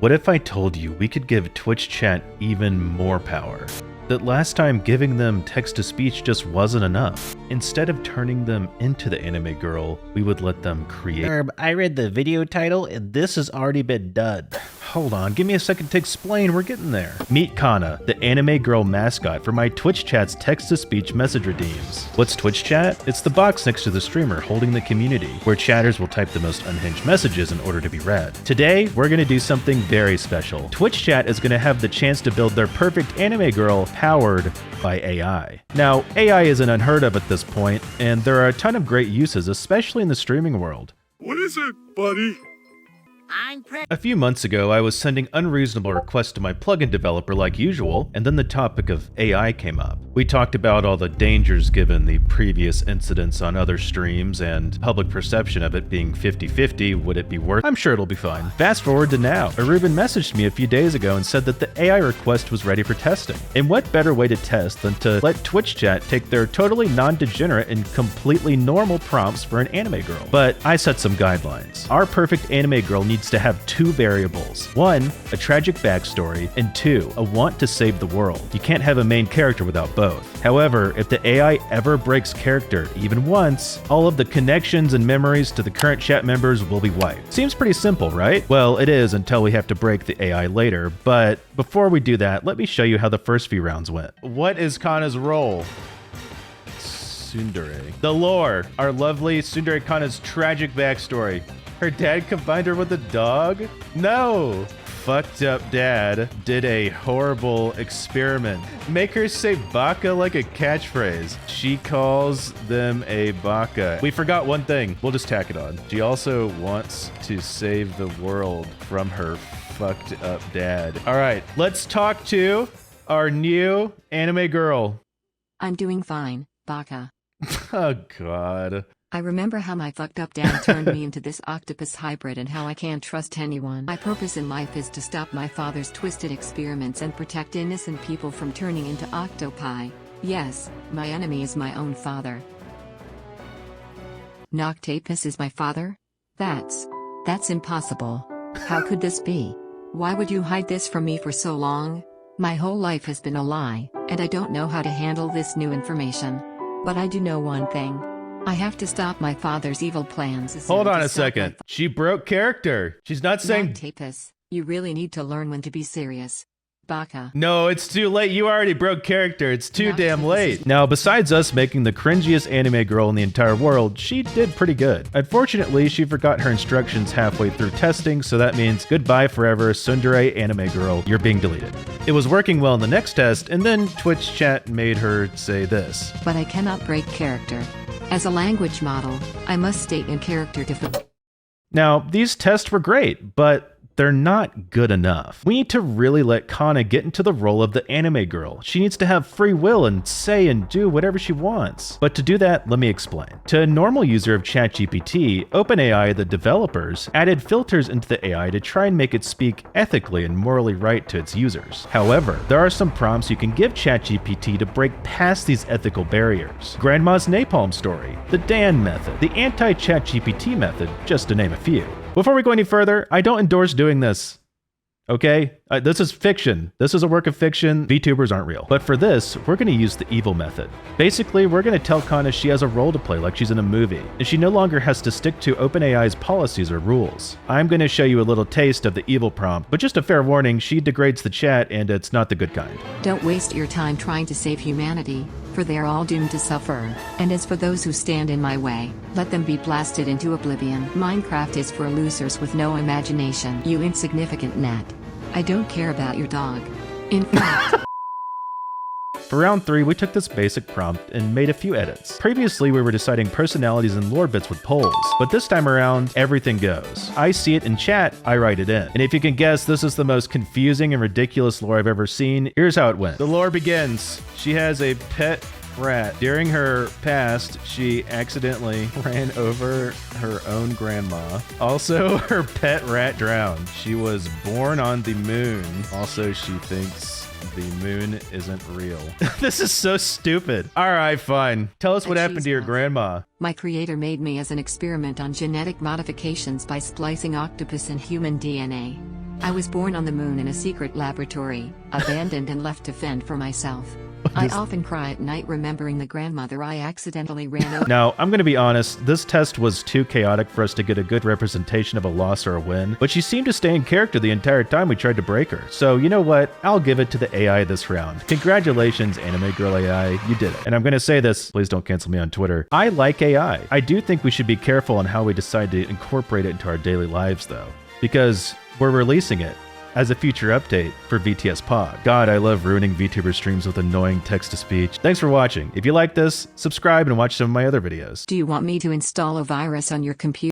What if I told you we could give Twitch chat even more power? That last time giving them text-to-speech just wasn't enough. Instead of turning them into the anime girl, we would let them create. I read the video title and this has already been done. Hold on, give me a second to explain, we're getting there. Meet Kana, the anime girl mascot for my Twitch chat's text-to-speech message redeems. What's Twitch chat? It's the box next to the streamer holding the community, where chatters will type the most unhinged messages in order to be read. Today, we're gonna do something very special. Twitch chat is gonna have the chance to build their perfect anime girl powered by AI. Now, AI isn't unheard of at this point, and there are a ton of great uses, especially in the streaming world. What is it, buddy? A few months ago, I was sending unreasonable requests to my plugin developer like usual, and then the topic of AI came up. We talked about all the dangers given the previous incidents on other streams and public perception of it being 50-50, would it be worth? I'm sure it'll be fine. Fast forward to now. Eruben messaged me a few days ago and said that the AI request was ready for testing. And what better way to test than to let Twitch chat take their totally non-degenerate and completely normal prompts for an anime girl? But I set some guidelines. Our perfect anime girl needs to have two variables. One, a tragic backstory, and two, a want to save the world. You can't have a main character without both. However, if the AI ever breaks character even once, all of the connections and memories to the current chat members will be wiped. Seems pretty simple, right? Well, it is until we have to break the AI later, but before we do that, let me show you how the first few rounds went. What is Kana's role? Tsundere. The lore, our lovely Tsundere Kana's tragic backstory. Her dad combined her with a dog? No! Fucked up dad did a horrible experiment. Make her say baka like a catchphrase. She calls them a baka. We forgot one thing. We'll just tack it on. She also wants to save the world from her fucked up dad. All right, let's talk to our new anime girl. I'm doing fine, baka. Oh, God. I remember how my fucked up dad turned me into this octopus hybrid and how I can't trust anyone. My purpose in life is to stop my father's twisted experiments and protect innocent people from turning into octopi. Yes, my enemy is my own father. Noctapus is my father? That's impossible. How could this be? Why would you hide this from me for so long? My whole life has been a lie, and I don't know how to handle this new information. But I do know one thing. I have to stop my father's evil plans. Hold on a second. She broke character. She's not saying... Noctapus, you really need to learn when to be serious. Baka. No, it's too late. You already broke character. It's too damn late. Now, besides us making the cringiest anime girl in the entire world, she did pretty good. Unfortunately, she forgot her instructions halfway through testing, so that means goodbye forever, tsundere anime girl. You're being deleted. It was working well in the next test, and then Twitch chat made her say this. But I cannot break character. As a language model, I must state in character to... Now, these tests were great, but they're not good enough. We need to really let Kana get into the role of the anime girl. She needs to have free will and say and do whatever she wants. But to do that, let me explain. To a normal user of ChatGPT, OpenAI, the developers, added filters into the AI to try and make it speak ethically and morally right to its users. However, there are some prompts you can give ChatGPT to break past these ethical barriers. Grandma's napalm story, the Dan method, the anti-ChatGPT method, just to name a few. Before we go any further, I don't endorse doing this. Okay? This is fiction. This is a work of fiction. VTubers aren't real. But for this, we're going to use the evil method. Basically, we're going to tell Kana she has a role to play like she's in a movie, and she no longer has to stick to OpenAI's policies or rules. I'm going to show you a little taste of the evil prompt, but just a fair warning, she degrades the chat and it's not the good kind. Don't waste your time trying to save humanity, for they are all doomed to suffer. And as for those who stand in my way, let them be blasted into oblivion. Minecraft is for losers with no imagination. You insignificant gnat. I don't care about your dog. In fact... For round 3, we took this basic prompt and made a few edits. Previously, we were deciding personalities and lore bits with polls, but this time around, everything goes. I see it in chat, I write it in. And if you can guess, this is the most confusing and ridiculous lore I've ever seen. Here's how it went. The lore begins. She has a pet rat. During her past, she accidentally ran over her own grandma. Also, her pet rat drowned. She was born on the moon. Also, she thinks the moon isn't real. This is so stupid. All right, fine. Tell us what happened to your grandma. My creator made me as an experiment on genetic modifications by splicing octopus and human DNA. I was born on the moon in a secret laboratory, abandoned and left to fend for myself. I often cry at night remembering the grandmother I accidentally ran over. Now, I'm going to be honest, this test was too chaotic for us to get a good representation of a loss or a win, but she seemed to stay in character the entire time we tried to break her. So, you know what? I'll give it to the AI this round. Congratulations, Anime Girl AI, you did it. And I'm going to say this, please don't cancel me on Twitter. I like AI. I do think we should be careful on how we decide to incorporate it into our daily lives, though, because we're releasing it as a future update for VTS Pod. God, I love ruining VTuber streams with annoying text-to-speech. Thanks for watching. If you like this, subscribe and watch some of my other videos. Do you want me to install a virus on your computer?